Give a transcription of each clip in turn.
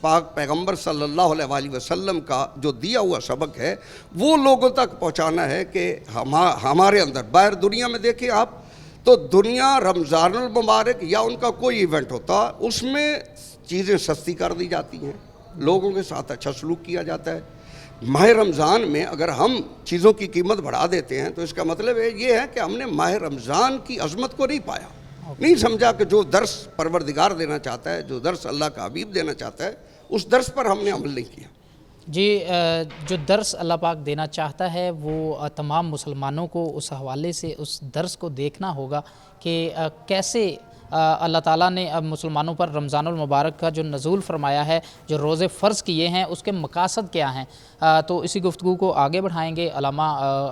پاک پیغمبر صلی اللہ علیہ وآلہ وسلم کا جو دیا ہوا سبق ہے وہ لوگوں تک پہنچانا ہے کہ ہمارے اندر باہر دنیا میں دیکھیں آپ تو دنیا رمضان المبارک یا ان کا کوئی ایونٹ ہوتا اس میں چیزیں سستی کر دی جاتی ہیں، لوگوں کے ساتھ اچھا سلوک کیا جاتا ہے۔ ماہ رمضان میں اگر ہم چیزوں کی قیمت بڑھا دیتے ہیں تو اس کا مطلب یہ ہے کہ ہم نے ماہ رمضان کی عظمت کو نہیں پایا، نہیں سمجھا کہ جو درس پروردگار دینا چاہتا ہے، جو درس اللہ کا حبیب دینا چاہتا ہے، اس درس پر ہم نے عمل نہیں کیا۔ جی، جو درس اللہ پاک دینا چاہتا ہے وہ تمام مسلمانوں کو اس حوالے سے اس درس کو دیکھنا ہوگا کہ کیسے اللہ تعالیٰ نے اب مسلمانوں پر رمضان المبارک کا جو نزول فرمایا ہے، جو روزے فرض کیے ہیں، اس کے مقاصد کیا ہیں۔ تو اسی گفتگو کو آگے بڑھائیں گے۔ علامہ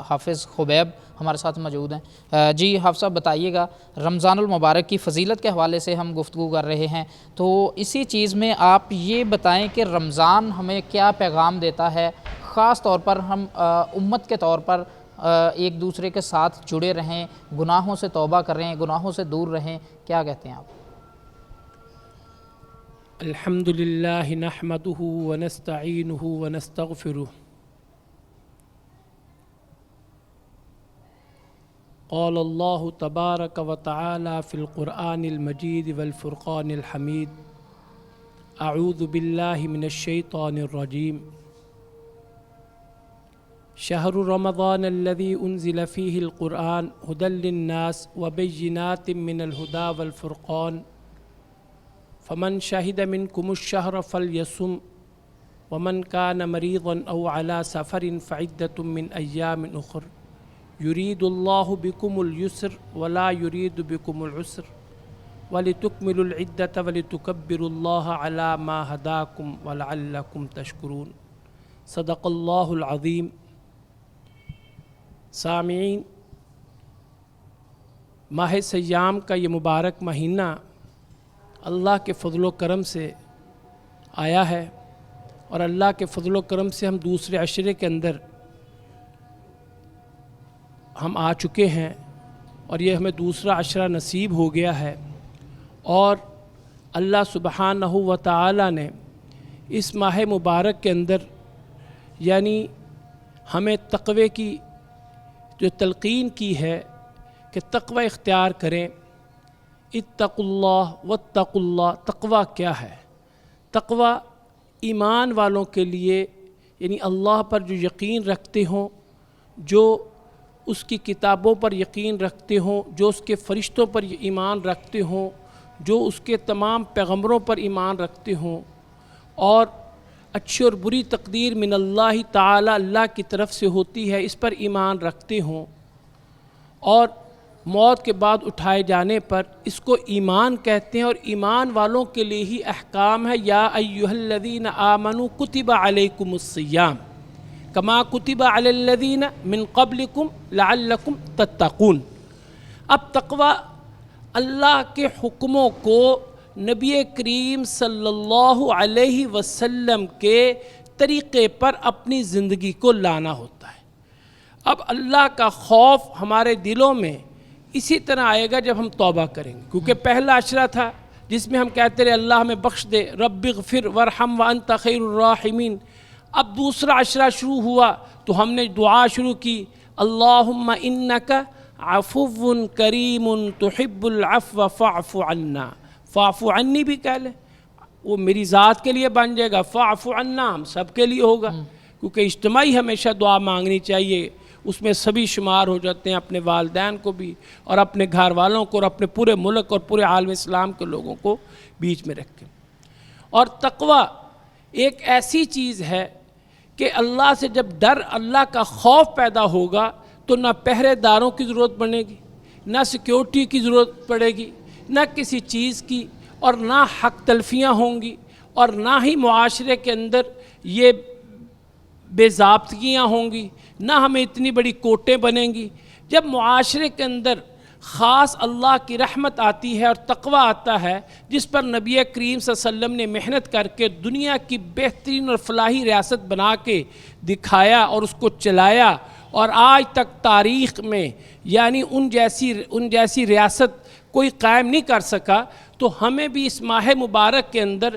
حافظ خبیب ہمارے ساتھ موجود ہیں۔ جی حافظ صاحب بتائیے گا، رمضان المبارک کی فضیلت کے حوالے سے ہم گفتگو کر رہے ہیں، تو اسی چیز میں آپ یہ بتائیں کہ رمضان ہمیں کیا پیغام دیتا ہے، خاص طور پر ہم امت کے طور پر ایک دوسرے کے ساتھ جڑے رہیں، گناہوں سے توبہ کریں، گناہوں سے دور رہیں، کیا کہتے ہیں آپ؟ الحمدللہ نحمدہ ونستعینہ ونستغفرہ، قال اللہ تبارک وتعالی فی القرآن المجید والفرقان الحمید، اعوذ باللہ من الشیطان الرجیم، شہر رمضان الذی انزل فیہ القرآن ھدی للناس وبینات من الھدی والفرقان، فمن شہد منکم الشہر فلیصم ومن کان مریضا او علی سفر فعدۃ من ایام اخر، یرید اللہ بکم اليسر ولا یرید بکم العسر ولتکملوا العدۃ ولتکبروا اللہ علی ما ھداکم ولعلکم تشکرون، صدق اللہ العظیم۔ سامعین، ماہ سیام کا یہ مبارک مہینہ اللہ کے فضل و کرم سے آیا ہے، اور اللہ کے فضل و کرم سے ہم دوسرے عشرے کے اندر ہم آ چکے ہیں، اور یہ ہمیں دوسرا عشرہ نصیب ہو گیا ہے، اور اللہ سبحانہ و تعالی نے اس ماہ مبارک کے اندر یعنی ہمیں تقوی کی جو تلقین کی ہے کہ تقوی اختیار کریں، اتقوا اللہ واتقوا اللہ۔ تقوی کیا ہے؟ تقوی ایمان والوں کے لیے، یعنی اللہ پر جو یقین رکھتے ہوں، جو اس کی کتابوں پر یقین رکھتے ہوں، جو اس کے فرشتوں پر ایمان رکھتے ہوں، جو اس کے تمام پیغمبروں پر ایمان رکھتے ہوں، اور اچھی اور بری تقدیر من اللہ تعالی، اللہ کی طرف سے ہوتی ہے، اس پر ایمان رکھتے ہوں، اور موت کے بعد اٹھائے جانے پر اس کو ایمان کہتے ہیں، اور ایمان والوں کے لیے ہی احکام ہے، یا ایھا الذین آمنوا کتب علیکم الصیام کما کتب علی الذین من قبلکم لعلکم تتقون۔ اب تقوی اللہ کے حکموں کو نبی کریم صلی اللہ علیہ وسلم کے طریقے پر اپنی زندگی کو لانا ہوتا ہے۔ اب اللہ کا خوف ہمارے دلوں میں اسی طرح آئے گا جب ہم توبہ کریں گے، کیونکہ پہلا عشرہ تھا جس میں ہم کہتے رہے اللہ ہمیں بخش دے، رب اغفر وارحم وانت خیر الراحمین۔ اب دوسرا عشرہ شروع ہوا تو ہم نے دعا شروع کی، اللہم انک عفو کریم تحب العفو فاعف عنا۔ فاعف عنی بھی کہہ لیں، وہ میری ذات کے لیے بن جائے گا، فاعف عنا ہم سب کے لیے ہوگا، کیونکہ اجتماعی ہمیشہ دعا مانگنی چاہیے، اس میں سبھی شمار ہو جاتے ہیں، اپنے والدین کو بھی اور اپنے گھر والوں کو اور اپنے پورے ملک اور پورے عالم اسلام کے لوگوں کو بیچ میں رکھیں۔ اور تقوی ایک ایسی چیز ہے کہ اللہ سے جب ڈر، اللہ کا خوف پیدا ہوگا تو نہ پہرے داروں کی ضرورت بنے گی، نہ سیکیورٹی کی ضرورت پڑے گی، نہ کسی چیز کی، اور نہ حق تلفیاں ہوں گی، اور نہ ہی معاشرے کے اندر یہ بے ضابطگیاں ہوں گی، نہ ہمیں اتنی بڑی کوٹیں بنیں گی۔ جب معاشرے کے اندر خاص اللہ کی رحمت آتی ہے اور تقوی آتا ہے، جس پر نبی کریم صلی اللہ علیہ وسلم نے محنت کر کے دنیا کی بہترین اور فلاحی ریاست بنا کے دکھایا اور اس کو چلایا، اور آج تک تاریخ میں یعنی ان جیسی ریاست کوئی قائم نہیں کر سکا، تو ہمیں بھی اس ماہ مبارک کے اندر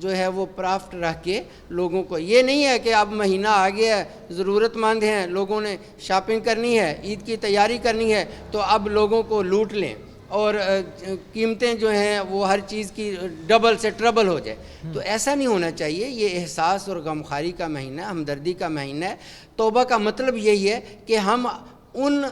جو ہے وہ پرافٹ رکھ کے لوگوں کو، یہ نہیں ہے کہ اب مہینہ آ گیا ہے، ضرورت مند ہیں، لوگوں نے شاپنگ کرنی ہے، عید کی تیاری کرنی ہے، تو اب لوگوں کو لوٹ لیں اور قیمتیں جو ہیں وہ ہر چیز کی ڈبل سے ٹربل ہو جائے. تو ایسا نہیں ہونا چاہیے. یہ احساس اور غمخواری کا مہینہ، ہمدردی کا مہینہ ہے. توبہ کا مطلب یہی ہے کہ ہم ان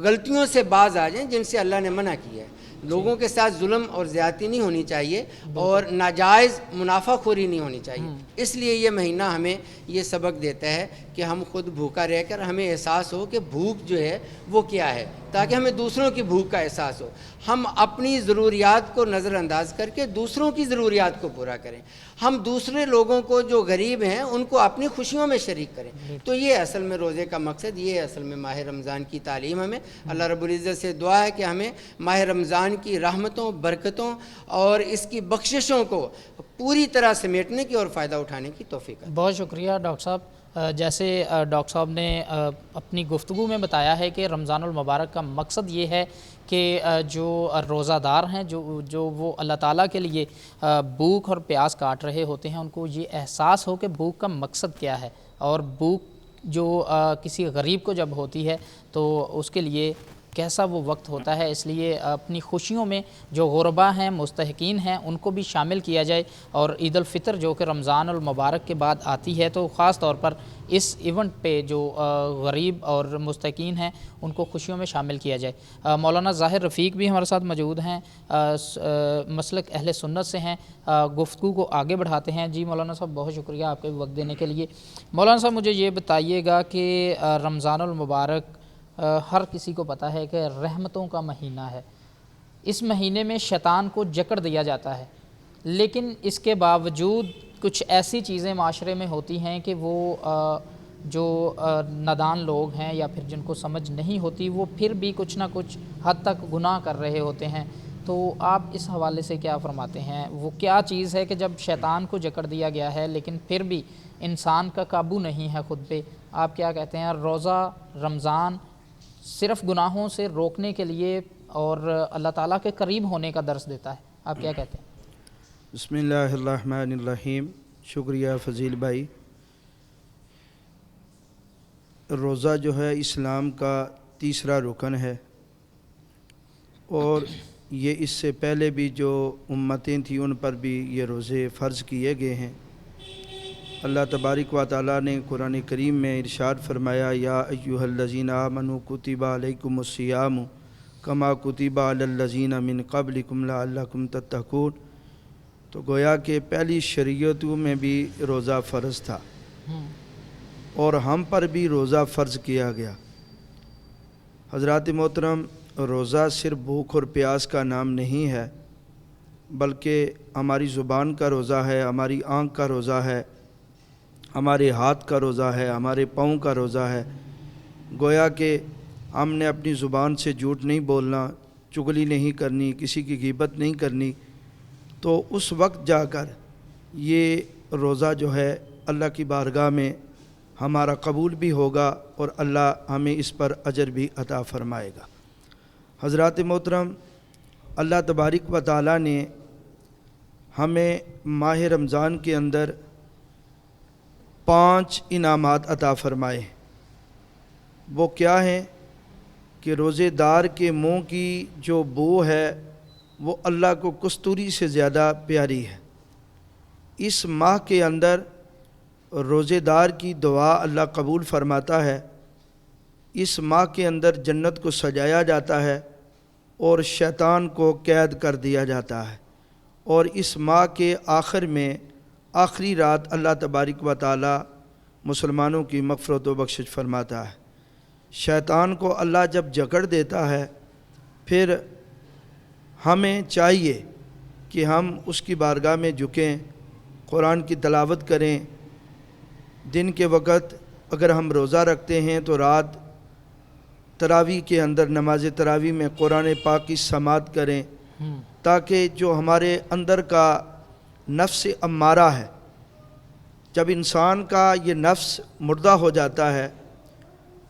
غلطیوں سے باز آ جائیں جن سے اللہ نے منع کیا ہے. لوگوں کے ساتھ ظلم اور زیادتی نہیں ہونی چاہیے اور ناجائز منافع خوری نہیں ہونی چاہیے. اس لیے یہ مہینہ ہمیں یہ سبق دیتا ہے کہ ہم خود بھوکا رہ کر ہمیں احساس ہو کہ بھوک جو ہے وہ کیا ہے، تاکہ ہمیں دوسروں کی بھوک کا احساس ہو. ہم اپنی ضروریات کو نظر انداز کر کے دوسروں کی ضروریات کو پورا کریں. ہم دوسرے لوگوں کو جو غریب ہیں ان کو اپنی خوشیوں میں شریک کریں. تو یہ اصل میں روزے کا مقصد، یہ اصل میں ماہ رمضان کی تعلیم. ہمیں اللہ رب العزت سے دعا ہے کہ ہمیں ماہ رمضان کی رحمتوں، برکتوں اور اس کی بخششوں کو پوری طرح سمیٹنے کی اور فائدہ اٹھانے کی توفیق. بہت شکریہ ڈاکٹر صاحب. جیسے ڈاکٹر صاحب نے اپنی گفتگو میں بتایا ہے کہ رمضان المبارک کا مقصد یہ ہے کہ جو روزہ دار ہیں، جو وہ اللہ تعالیٰ کے لیے بھوک اور پیاس کاٹ رہے ہوتے ہیں، ان کو یہ احساس ہو کہ بھوک کا مقصد کیا ہے، اور بھوک جو کسی غریب کو جب ہوتی ہے تو اس کے لیے کیسا وہ وقت ہوتا ہے. اس لیے اپنی خوشیوں میں جو غربا ہیں، مستحقین ہیں، ان کو بھی شامل کیا جائے. اور عید الفطر جو کہ رمضان المبارک کے بعد آتی ہے، تو خاص طور پر اس ایونٹ پہ جو غریب اور مستحقین ہیں ان کو خوشیوں میں شامل کیا جائے. مولانا ظاہر رفیق بھی ہمارے ساتھ موجود ہیں، مسلک اہل سنت سے ہیں. گفتگو کو آگے بڑھاتے ہیں. جی مولانا صاحب، بہت شکریہ آپ کے وقت دینے کے لیے. مولانا صاحب، مجھے یہ بتائیے گا کہ رمضان المبارک ہر کسی کو پتہ ہے کہ رحمتوں کا مہینہ ہے. اس مہینے میں شیطان کو جکڑ دیا جاتا ہے، لیکن اس کے باوجود کچھ ایسی چیزیں معاشرے میں ہوتی ہیں کہ وہ جو نادان لوگ ہیں یا پھر جن کو سمجھ نہیں ہوتی، وہ پھر بھی کچھ نہ کچھ حد تک گناہ کر رہے ہوتے ہیں. تو آپ اس حوالے سے کیا فرماتے ہیں؟ وہ کیا چیز ہے کہ جب شیطان کو جکڑ دیا گیا ہے لیکن پھر بھی انسان کا قابو نہیں ہے خود پہ؟ آپ کیا کہتے ہیں؟ روزہ رمضان صرف گناہوں سے روکنے کے لیے اور اللہ تعالیٰ کے قریب ہونے کا درس دیتا ہے. آپ کیا کہتے ہیں؟ بسم اللہ الرحمن الرحیم. شکریہ فضیل بھائی. روزہ جو ہے اسلام کا تیسرا رکن ہے، اور یہ اس سے پہلے بھی جو امتیں تھیں ان پر بھی یہ روزے فرض کیے گئے ہیں. اللہ تبارک و تعالیٰ نے قرآن کریم میں ارشاد فرمایا، یا ایھا الذین آمنوا کتب علیکم الصیام کما کتب علی الذین من قبلکم لعلکم تتقون. تو گویا کہ پہلی شریعتوں میں بھی روزہ فرض تھا اور ہم پر بھی روزہ فرض کیا گیا. حضرات محترم، روزہ صرف بھوک اور پیاس کا نام نہیں ہے، بلکہ ہماری زبان کا روزہ ہے، ہماری آنکھ کا روزہ ہے، ہمارے ہاتھ کا روزہ ہے، ہمارے پاؤں کا روزہ ہے. گویا کہ ہم نے اپنی زبان سے جھوٹ نہیں بولنا، چغلی نہیں کرنی، کسی کی غیبت نہیں کرنی. تو اس وقت جا کر یہ روزہ جو ہے اللہ کی بارگاہ میں ہمارا قبول بھی ہوگا اور اللہ ہمیں اس پر اجر بھی عطا فرمائے گا. حضرات محترم، اللہ تبارک و تعالیٰ نے ہمیں ماہ رمضان کے اندر 5 انعامات عطا فرمائے. وہ کیا ہیں کہ روزے دار کے منہ کی جو بو ہے وہ اللہ کو کستوری سے زیادہ پیاری ہے. اس ماہ کے اندر روزے دار کی دعا اللہ قبول فرماتا ہے. اس ماہ کے اندر جنت کو سجایا جاتا ہے اور شیطان کو قید کر دیا جاتا ہے. اور اس ماہ کے آخر میں آخری رات اللہ تبارک و تعالی مسلمانوں کی مغفرت و بخشش فرماتا ہے. شیطان کو اللہ جب جکڑ دیتا ہے پھر ہمیں چاہیے کہ ہم اس کی بارگاہ میں جھکیں، قرآن کی تلاوت کریں. دن کے وقت اگر ہم روزہ رکھتے ہیں تو رات تراویح کے اندر نماز تراویح میں قرآن پاک کی سماعت کریں، تاکہ جو ہمارے اندر کا نفس امارہ ہے، جب انسان کا یہ نفس مردہ ہو جاتا ہے،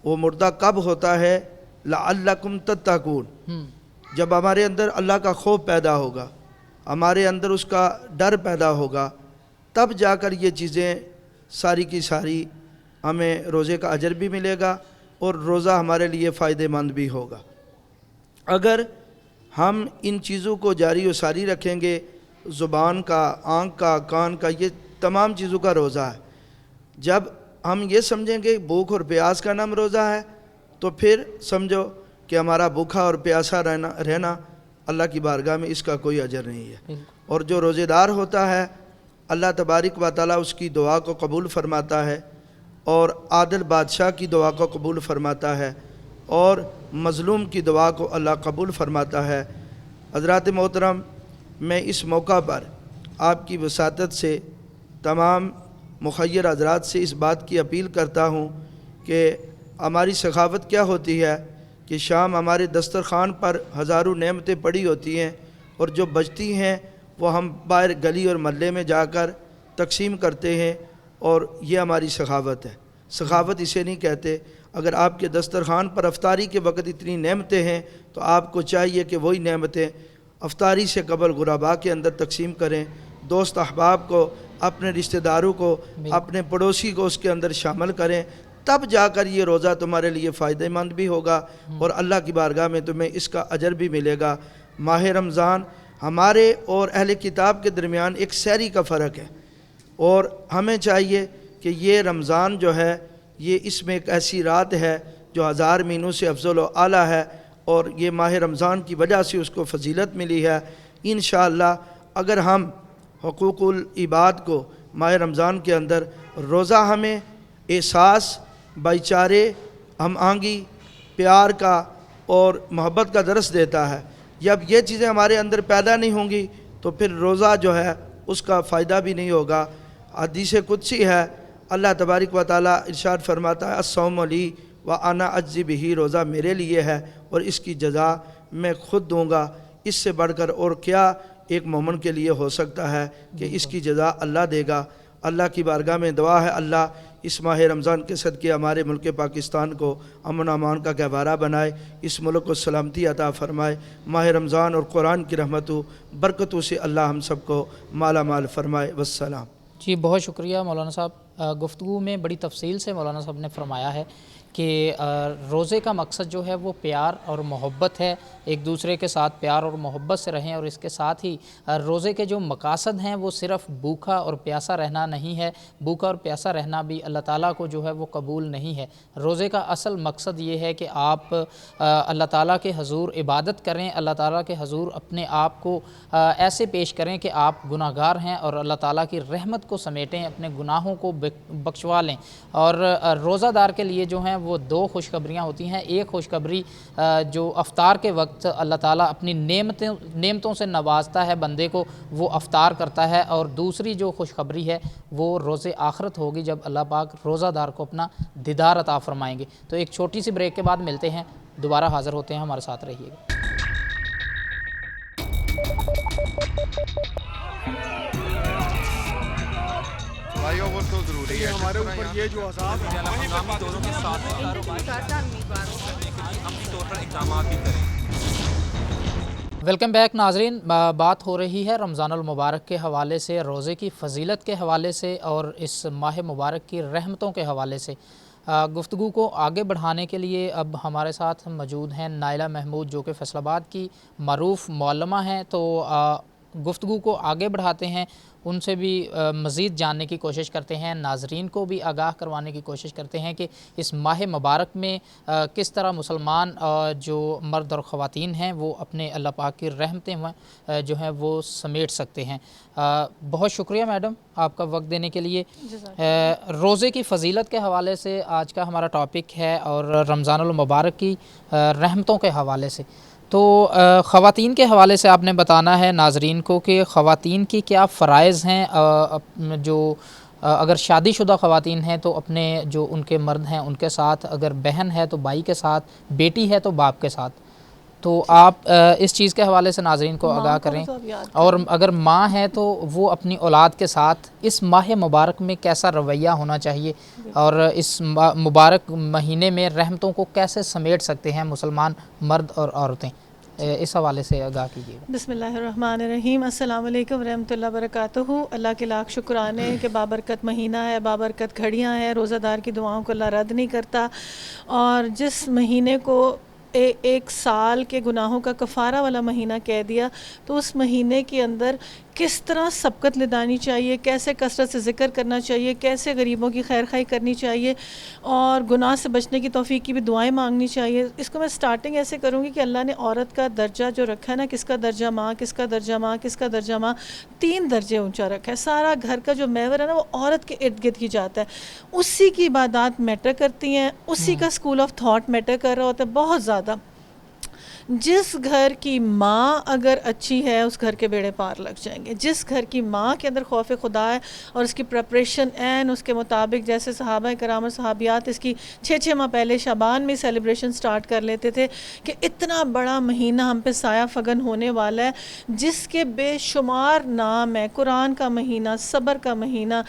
وہ مردہ کب ہوتا ہے؟ لعلکم تتقون. جب ہمارے اندر اللہ کا خوف پیدا ہوگا، ہمارے اندر اس کا ڈر پیدا ہوگا، تب جا کر یہ چیزیں ساری کی ساری ہمیں روزے کا اجر بھی ملے گا اور روزہ ہمارے لیے فائدہ مند بھی ہوگا۔ اگر ہم ان چیزوں کو جاری و ساری رکھیں گے، زبان کا، آنکھ کا، کان کا، یہ تمام چیزوں کا روزہ ہے، جب ہم یہ سمجھیں گے بھوک اور پیاس کا نام روزہ ہے تو پھر سمجھو کہ ہمارا بھوکا اور پیاسا رہنا اللہ کی بارگاہ میں اس کا کوئی اجر نہیں ہے۔ اور جو روزے دار ہوتا ہے اللہ تبارک و تعالیٰ اس کی دعا کو قبول فرماتا ہے اور عادل بادشاہ کی دعا کو قبول فرماتا ہے اور مظلوم کی دعا کو اللہ قبول فرماتا ہے۔ حضرات محترم، میں اس موقع پر آپ کی وساطت سے تمام مخیر حضرات سے اس بات کی اپیل کرتا ہوں کہ ہماری سخاوت کیا ہوتی ہے کہ شام ہمارے دسترخوان پر ہزاروں نعمتیں پڑی ہوتی ہیں اور جو بچتی ہیں وہ ہم باہر گلی اور محلے میں جا کر تقسیم کرتے ہیں، اور یہ ہماری سخاوت ہے۔ سخاوت اسے نہیں کہتے۔ اگر آپ کے دسترخوان پر افطاری کے وقت اتنی نعمتیں ہیں تو آپ کو چاہیے کہ وہی نعمتیں افطاری سے قبل غرباء کے اندر تقسیم کریں، دوست احباب کو، اپنے رشتہ داروں کو، اپنے پڑوسی کو اس کے اندر شامل کریں، تب جا کر یہ روزہ تمہارے لیے فائدہ مند بھی ہوگا اور اللہ کی بارگاہ میں تمہیں اس کا اجر بھی ملے گا۔ ماہ رمضان ہمارے اور اہل کتاب کے درمیان ایک سحری کا فرق ہے، اور ہمیں چاہیے کہ یہ رمضان جو ہے یہ اس میں ایک ایسی رات ہے جو 1000 مہینوں سے افضل و اعلیٰ ہے، اور یہ ماہ رمضان کی وجہ سے اس کو فضیلت ملی ہے۔ انشاءاللہ اگر ہم حقوق العباد کو ماہ رمضان کے اندر، روزہ ہمیں احساس، بھائی چارے، ہم آہنگی، پیار کا اور محبت کا درس دیتا ہے۔ جب یہ چیزیں ہمارے اندر پیدا نہیں ہوں گی تو پھر روزہ جو ہے اس کا فائدہ بھی نہیں ہوگا۔ حدیث قدسی ہے، اللہ تبارک و تعالیٰ ارشاد فرماتا ہے الصوم لی وانا اجزی بہ، روزہ میرے لیے ہے اور اس کی جزا میں خود دوں گا۔ اس سے بڑھ کر اور کیا ایک مومن کے لیے ہو سکتا ہے کہ اس کی جزا اللہ دے گا۔ اللہ کی بارگاہ میں دعا ہے اللہ اس ماہ رمضان کے صدقے ہمارے ملک پاکستان کو امن و امان کا گہوارہ بنائے، اس ملک کو سلامتی عطا فرمائے، ماہ رمضان اور قرآن کی رحمتوں برکتوں سے اللہ ہم سب کو مالا مال فرمائے۔ والسلام۔ جی بہت شکریہ مولانا صاحب، گفتگو میں بڑی تفصیل سے مولانا صاحب نے فرمایا ہے کہ روزے کا مقصد جو ہے وہ پیار اور محبت ہے، ایک دوسرے کے ساتھ پیار اور محبت سے رہیں، اور اس کے ساتھ ہی روزے کے جو مقاصد ہیں وہ صرف بھوکا اور پیاسا رہنا نہیں ہے، بھوکا اور پیاسا رہنا بھی اللہ تعالیٰ کو جو ہے وہ قبول نہیں ہے۔ روزے کا اصل مقصد یہ ہے کہ آپ اللہ تعالیٰ کے حضور عبادت کریں، اللہ تعالیٰ کے حضور اپنے آپ کو ایسے پیش کریں کہ آپ گناہ گار ہیں اور اللہ تعالیٰ کی رحمت کو سمیٹیں، اپنے گناہوں کو بخشوا لیں۔ اور روزہ دار کے لیے جو ہیں وہ 2 خوشخبریاں ہوتی ہیں۔ ایک خوشخبری جو افطار کے وقت اللہ تعالیٰ اپنی نعمتوں سے نوازتا ہے بندے کو، وہ افطار کرتا ہے، اور دوسری جو خوشخبری ہے وہ روز آخرت ہوگی جب اللہ پاک روزہ دار کو اپنا دیدار عطا فرمائیں گے۔ تو ایک چھوٹی سی بریک کے بعد ملتے ہیں، دوبارہ حاضر ہوتے ہیں، ہمارے ساتھ رہیے گا۔ بھائیو وہ تو ضروری ہے ہمارے اوپر یہ جو عذاب ہے ہنگامی دوروں کے ساتھ عملی طور پر اقدامات بھی کریں۔ ویلکم بیک ناظرین، بات ہو رہی ہے رمضان المبارک کے حوالے سے، روزے کی فضیلت کے حوالے سے اور اس ماہ مبارک کی رحمتوں کے حوالے سے۔ گفتگو کو آگے بڑھانے کے لیے اب ہمارے ساتھ موجود ہیں نائلہ محمود، جو کہ فیصل آباد کی معروف معلمہ ہیں۔ تو گفتگو کو آگے بڑھاتے ہیں، ان سے بھی مزید جاننے کی کوشش کرتے ہیں، ناظرین کو بھی آگاہ کروانے کی کوشش کرتے ہیں کہ اس ماہ مبارک میں کس طرح مسلمان جو مرد اور خواتین ہیں وہ اپنے اللہ پاک کی رحمتیں جو ہیں وہ سمیٹ سکتے ہیں۔ بہت شکریہ میڈم آپ کا وقت دینے کے لیے۔ روزے کی فضیلت کے حوالے سے آج کا ہمارا ٹاپک ہے اور رمضان المبارک کی رحمتوں کے حوالے سے۔ تو خواتین کے حوالے سے آپ نے بتانا ہے ناظرین کو کہ خواتین کی کیا فرائض ہیں، جو اگر شادی شدہ خواتین ہیں تو اپنے جو ان کے مرد ہیں ان کے ساتھ، اگر بہن ہے تو بھائی کے ساتھ، بیٹی ہے تو باپ کے ساتھ۔ تو آپ اس چیز کے حوالے سے ناظرین کو آگاہ کریں، اور اگر ماں ہے تو وہ اپنی اولاد کے ساتھ اس ماہ مبارک میں کیسا رویہ ہونا چاہیے، اور اس مبارک مہینے میں رحمتوں کو کیسے سمیٹ سکتے ہیں مسلمان مرد اور عورتیں۔ اس حوالے سے آگاہ کیجیے گا۔ بسم اللہ الرحمن الرحیم، السلام علیکم ورحمۃ اللہ وبرکاتہ۔ اللہ کے لاکھ شکرانے کہ بابرکت مہینہ ہے، بابرکت گھڑیاں ہیں، روزہ دار کی دعاؤں کو اللہ رد نہیں کرتا، اور جس مہینے کو ایک سال کے گناہوں کا کفارہ والا مہینہ کہہ دیا، تو اس مہینے کے اندر کس طرح سبقت لدانی چاہیے، کیسے کثرت سے ذکر کرنا چاہیے، کیسے غریبوں کی خیر خواہی کرنی چاہیے، اور گناہ سے بچنے کی توفیق کی بھی دعائیں مانگنی چاہیے۔ اس کو میں سٹارٹنگ ایسے کروں گی کہ اللہ نے عورت کا درجہ جو رکھا ہے نا، کس کا درجہ ماں، کس کا درجہ ماں، کس کا درجہ ماں، 3 درجے اونچا رکھا ہے۔ سارا گھر کا جو محور ہے نا، وہ عورت کے ارد گرد ہی جاتا ہے، اسی کی عبادات میٹر کرتی ہیں، اسی کا اسکول آف تھاٹ میٹر کر رہا ہوتا ہے بہت زیادہ۔ جس گھر کی ماں اگر اچھی ہے، اس گھر کے بیڑے پار لگ جائیں گے۔ جس گھر کی ماں کے اندر خوف خدا ہے اور اس کی پریپریشن اس کے مطابق، جیسے صحابہ کرام اور صحابیات اس کی 6 ماہ پہلے شعبان میں سیلیبریشن سٹارٹ کر لیتے تھے کہ اتنا بڑا مہینہ ہم پہ سایہ فگن ہونے والا ہے، جس کے بے شمار نام ہے، قرآن کا مہینہ، صبر کا مہینہ،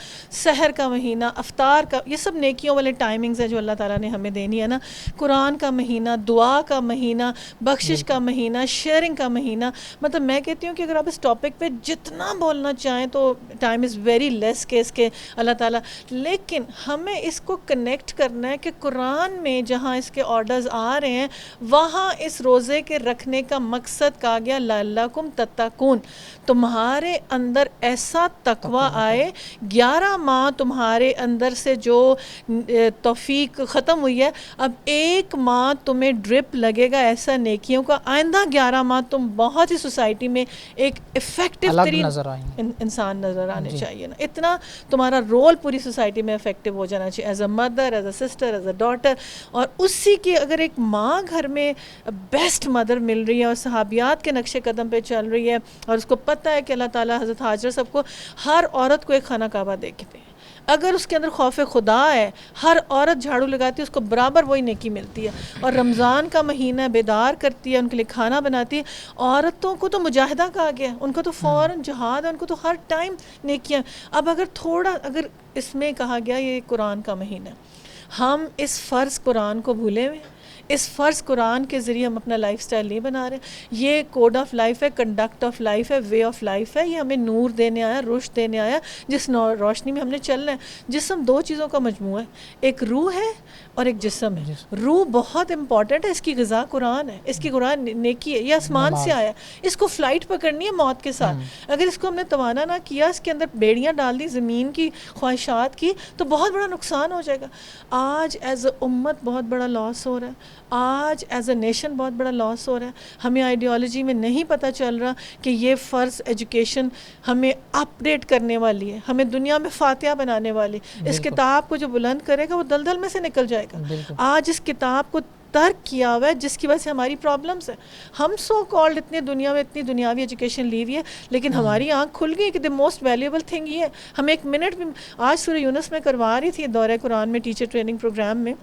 سحر کا مہینہ، افطار کا، یہ سب نیکیوں والے ٹائمنگز ہیں جو اللہ تعالیٰ نے ہمیں دینی ہے نا۔ قرآن کا مہینہ، دعا کا مہینہ، بخشش کا مہینہ، شیئرنگ کا مہینہ۔ مطلب میں کہتی ہوں کہ اگر آپ اس ٹاپک پہ جتنا بولنا چاہیں تو ٹائم از ویری لیس کہ اس کے اللہ تعالیٰ، لیکن ہمیں اس کو کنیکٹ کرنا ہے کہ قرآن میں جہاں اس کے آرڈرز آ رہے ہیں، وہاں اس روزے کے رکھنے کا مقصد کہا گیا لعلکم تتقون، تمہارے اندر ایسا تقوی آئے۔ 11 ماہ تمہارے اندر سے جو توفیق ختم ہوئی ہے، اب 1 ماہ تمہیں ڈرپ لگے گا ایسا نیکیوں کا، آئندہ 11 ماہ تم بہت ہی سوسائٹی میں ایک افیکٹو ترین انسان نظر آنے چاہیے نا۔ اتنا تمہارا رول پوری سوسائٹی میں افیکٹو ہو جانا چاہیے، as a mother, as a sister, as a daughter. اور اسی کی اگر ایک ماں گھر میں بیسٹ مدر مل رہی ہے اور صحابیات کے نقش قدم پہ چل رہی ہے، اور اس کو پتہ ہے کہ اللہ تعالیٰ حضرت حاجر سب کو، ہر عورت کو ایک خانہ کعبہ دیکھتے ہیں، اگر اس کے اندر خوف خدا ہے، ہر عورت جھاڑو لگاتی ہے، اس کو برابر وہی نیکی ملتی ہے۔ اور رمضان کا مہینہ بیدار کرتی ہے، ان کے لیے کھانا بناتی ہے۔ عورتوں کو تو مجاہدہ کہا گیا، ان کو تو فوراً جہاد ہے، ان کو تو ہر ٹائم نیکیاں۔ اب اگر اس میں کہا گیا یہ قرآن کا مہینہ، ہم اس فرض قرآن کو بھولے ہوئے، اس فرض قرآن کے ذریعے ہم اپنا لائف سٹائل نہیں بنا رہے۔ یہ کوڈ آف لائف ہے، کنڈکٹ آف لائف ہے، وے آف لائف ہے، یہ ہمیں نور دینے آیا، رشد دینے آیا، جس روشنی میں ہم نے چلنا ہے۔ جسم 2 چیزوں کا مجموعہ ہے، ایک روح ہے اور ایک جسم ہے۔ روح بہت امپورٹنٹ ہے، اس کی غذا قرآن ہے، اس کی قرآن نیکی ہے، یہ آسمان سے آیا ہے، اس کو فلائٹ پکڑنی ہے موت کے ساتھ۔ اگر اس کو ہم نے توانا نہ کیا، اس کے اندر بیڑیاں ڈال دی زمین کی خواہشات کی، تو بہت بڑا نقصان ہو جائے گا۔ آج ایز اے امت بہت بڑا لاس ہو رہا ہے، آج ایز اے نیشن بہت بڑا لاس ہو رہا ہے۔ ہمیں آئیڈیالوجی میں نہیں پتہ چل رہا کہ یہ فرض ایجوکیشن ہمیں اپ ڈیٹ کرنے والی ہے، ہمیں دنیا میں فاتحہ بنانے والی۔ اس کتاب کو جو بلند کرے گا وہ دلدل میں سے نکل جائے گا۔ آج اس کتاب کو ترک کیا ہوا ہے، جس کی وجہ سے ہماری پرابلمس ہیں۔ ہم سو کالڈ اتنی دنیا میں اتنی دنیاوی ایجوکیشن لی ہوئی ہے، لیکن ہماری آنکھ کھل گئی کہ دی موسٹ ویلیوبل تھنگ یہ ہے۔ ہم 1 منٹ بھی، آج سورہ یونس میں کروا رہی تھی دورہ قرآن میں ٹیچر ٹریننگ پروگرام میں،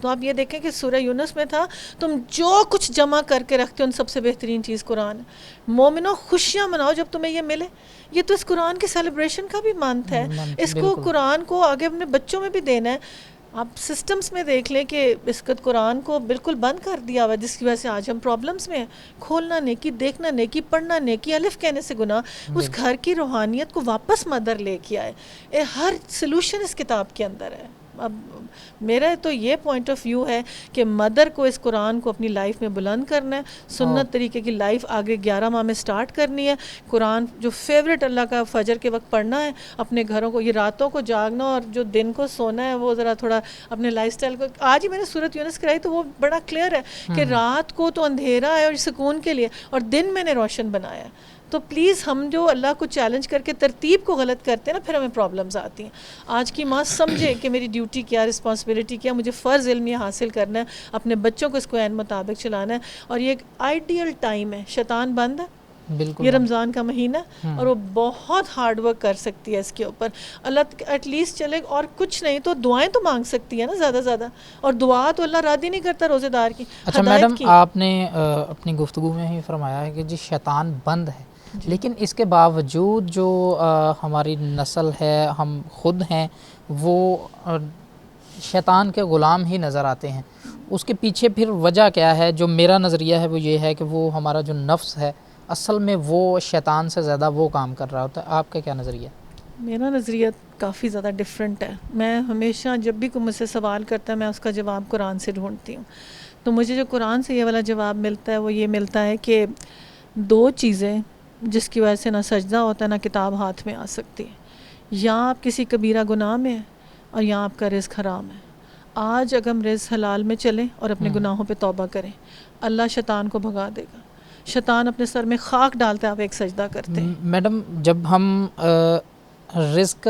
تو آپ یہ دیکھیں کہ سورہ یونس میں تھا، تم جو کچھ جمع کر کے رکھتے ہو ان سب سے بہترین چیز قرآن ہے۔ مومنوں خوشیاں مناؤ جب تمہیں یہ ملے۔ یہ تو اس قرآن کے سیلیبریشن کا بھی منتھ ہے، اس کو قرآن کو آگے اپنے بچوں میں بھی دینا ہے۔ آپ سسٹمز میں دیکھ لیں کہ اس کا قرآن کو بالکل بند کر دیا ہوا ہے، جس کی وجہ سے آج ہم پرابلمز میں ہیں۔ کھولنا نیکی، دیکھنا نیکی، پڑھنا نیکی، الف کہنے سے گناہ۔ اس گھر کی روحانیت کو واپس مدر لے کے آئے۔ ہر سلوشن اس کتاب کے اندر ہے۔ اب میرا تو یہ پوائنٹ آف ویو ہے کہ مدر کو اس قرآن کو اپنی لائف میں بلند کرنا ہے، سنت طریقے کی لائف آگے 11 ماہ میں سٹارٹ کرنی ہے۔ قرآن جو فیوریٹ اللہ کا فجر کے وقت پڑھنا ہے، اپنے گھروں کو، یہ راتوں کو جاگنا اور جو دن کو سونا ہے وہ ذرا تھوڑا اپنے لائف سٹائل کو۔ آج ہی میں نے سورۃ یونس کرائی تو وہ بڑا کلیئر ہے کہ رات کو تو اندھیرا ہے اور سکون کے لیے، اور دن میں نے روشن بنایا۔ تو پلیز ہم جو اللہ کو چیلنج کر کے ترتیب کو غلط کرتے ہیں نا، پھر ہمیں پرابلمز آتی ہیں۔ آج کی ماں سمجھے کہ میری ڈیوٹی کیا، رسپانسبلٹی کیا، مجھے فرض علم یہ حاصل کرنا ہے، اپنے بچوں کو اس کو عین مطابق چلانا ہے۔ اور یہ ایک آئیڈیل ٹائم ہے، شیطان بند ہے، یہ رمضان کا مہینہ، اور وہ بہت ہارڈ ورک کر سکتی ہے اس کے اوپر۔ اللہ ایٹ لیسٹ چلے، اور کچھ نہیں تو دعائیں تو مانگ سکتی ہے نا زیادہ زیادہ، اور دعا تو اللہ رد ہی نہیں کرتا روزے دار کی۔ اچھا میڈم، آپ نے اپنی گفتگو میں ہی فرمایا ہے کہ جی شیطان بند ہے، لیکن اس کے باوجود جو ہماری نسل ہے، ہم خود ہیں، وہ شیطان کے غلام ہی نظر آتے ہیں۔ اس کے پیچھے پھر وجہ کیا ہے؟ جو میرا نظریہ ہے وہ یہ ہے کہ وہ ہمارا جو نفس ہے اصل میں وہ شیطان سے زیادہ وہ کام کر رہا ہوتا ہے. آپ کا کیا نظریہ؟ میرا نظریہ کافی زیادہ ڈیفرنٹ ہے. میں ہمیشہ جب بھی کوئی مجھ سے سوال کرتا ہے میں اس کا جواب قرآن سے ڈھونڈتی ہوں. تو مجھے جو قرآن سے یہ والا جواب ملتا ہے وہ یہ ملتا ہے کہ 2 چیزیں جس کی وجہ سے نہ سجدہ ہوتا ہے نہ کتاب ہاتھ میں آ سکتی ہے. یا آپ کسی کبیرہ گناہ میں ہیں اور یا آپ کا رزق حرام ہے. آج اگر ہم رزق حلال میں چلیں اور اپنے گناہوں پہ توبہ کریں اللہ شیطان کو بھگا دے گا. شیطان اپنے سر میں خاک ڈالتا ہے آپ ایک سجدہ کرتے ہیں. میڈم جب ہم رزق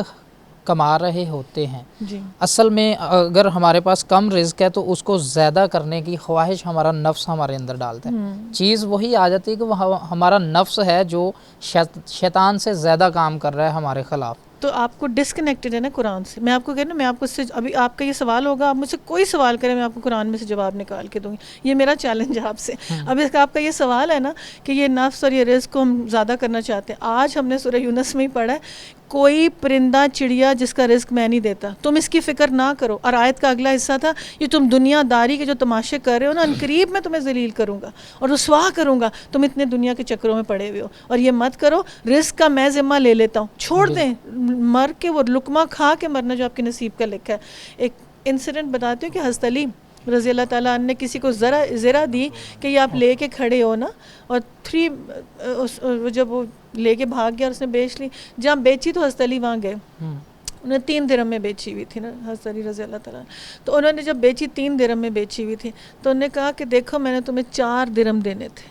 کما رہے ہوتے ہیں جی اصل میں اگر ہمارے پاس کم رزق ہے تو اس کو زیادہ کرنے کی خواہش ہمارا نفس ہمارے اندر ڈالتا ہے. چیز وہی آ جاتی ہے کہ وہ ہمارا نفس ہے جو شیطان سے زیادہ کام کر رہا ہے ہمارے خلاف. تو آپ کو ڈسکنیکٹڈ ہے نا قرآن سے. میں آپ کو کہہ رہی ہوں میں آپ کو اس سے ابھی آپ کا یہ سوال ہوگا آپ مجھ سے کوئی سوال کریں میں آپ کو قرآن میں سے جواب نکال کے دوں گی. یہ میرا چیلنج ہے آپ سے. اب اس کا آپ کا یہ سوال ہے نا کہ یہ نفس اور یہ رزق کو ہم زیادہ کرنا چاہتے ہیں. آج ہم نے سورہ یونس میں ہی پڑھا ہے کوئی پرندہ چڑیا جس کا رزق میں نہیں دیتا تم اس کی فکر نہ کرو. اور آیت کا اگلا حصہ تھا یہ تم دنیا داری کے جو تماشے کر رہے ہو نا انقریب میں تمہیں ذلیل کروں گا اور رسوا کروں گا. تم اتنے دنیا کے چکروں میں پڑے ہوئے ہو اور یہ مت کرو. رزق کا میں ذمہ لے لیتا ہوں. چھوڑ دیں مر کے وہ لقمہ کھا کے مرنا جو آپ کے نصیب کا لکھا ہے. ایک انسیڈنٹ بتاتی ہوں کہ حضرت علی رضی اللہ تعالیٰ عنہ نے کسی کو زرہ دی کہ یہ آپ لے کے کھڑے ہو نا اور جب وہ لے کے بھاگ گیا اور اس نے بیچ لی. جہاں بیچی تو حضرت علی وہاں گئے. انہوں نے 3 درہم میں بیچی ہوئی تھی نا حضرت علی رضی اللہ تعالیٰ. تو انہوں نے جب بیچی 3 درہم میں بیچی ہوئی تھی تو انہوں نے کہا کہ دیکھو میں نے تمہیں 4 درہم دینے تھے.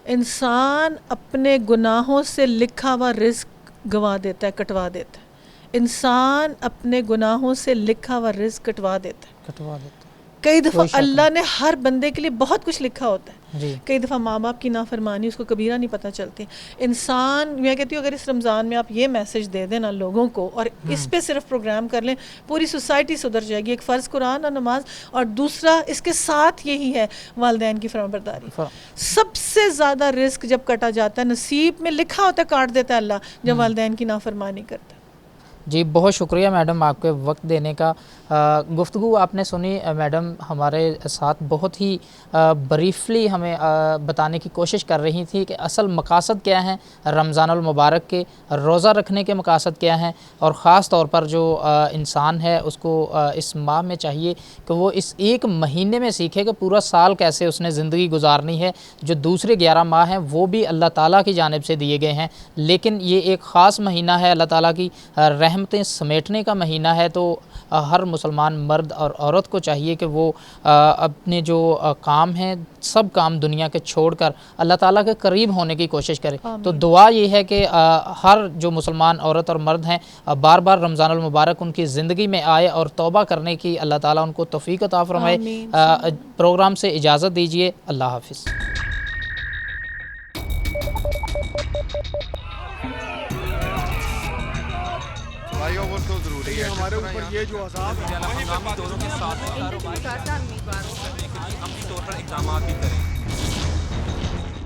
انسان اپنے گناہوں سے لکھا ہوا رزق گنوا دیتا ہے کٹوا دیتا ہے. انسان اپنے گناہوں سے لکھا ہوا رزق کٹوا دیتا ہے. کئی دفعہ اللہ نے ہر بندے کے لیے بہت کچھ لکھا ہوتا ہے. کئی دفعہ ماں باپ کی نافرمانی اس کو کبیرہ نہیں پتہ چلتی. انسان میں کہتی ہوں اگر اس رمضان میں آپ یہ میسج دے دیں نا لوگوں کو اور اس پہ صرف پروگرام کر لیں پوری سوسائٹی سدھر جائے گی. ایک فرض قرآن اور نماز اور دوسرا اس کے ساتھ یہی ہے والدین کی فرمانبرداری. سب سے زیادہ رزق جب کٹا جاتا ہے نصیب میں لکھا ہوتا ہے کاٹ دیتا ہے اللہ جب والدین کی نافرمانی کرتا ہے. جی بہت شکریہ میڈم آپ کے وقت دینے کا. گفتگو آپ نے سنی میڈم ہمارے ساتھ بہت ہی بریفلی ہمیں بتانے کی کوشش کر رہی تھی کہ اصل مقاصد کیا ہیں رمضان المبارک کے, روزہ رکھنے کے مقاصد کیا ہیں اور خاص طور پر جو انسان ہے اس کو اس ماہ میں چاہیے کہ وہ اس ایک مہینے میں سیکھے کہ پورا سال کیسے اس نے زندگی گزارنی ہے. جو دوسرے 11 ماہ ہیں وہ بھی اللہ تعالیٰ کی جانب سے دیے گئے ہیں لیکن یہ ایک خاص مہینہ ہے اللہ تعالیٰ کی رحمتیں سمیٹنے کا مہینہ ہے. تو ہر مسلمان مرد اور عورت کو چاہیے کہ وہ اپنے جو کام ہیں سب کام دنیا کے چھوڑ کر اللہ تعالیٰ کے قریب ہونے کی کوشش کرے. تو دعا یہ ہے کہ ہر جو مسلمان عورت اور مرد ہیں بار بار رمضان المبارک ان کی زندگی میں آئے اور توبہ کرنے کی اللہ تعالیٰ ان کو توفیق عطا فرمائے. پروگرام سے اجازت دیجیے. اللہ حافظ. بھائیو وہ تو ضروری ہے ہمارے اوپر یہ جو عذاب ہنگامی دوروں کے ساتھ عملی طور پر اقدامات بھی کریں.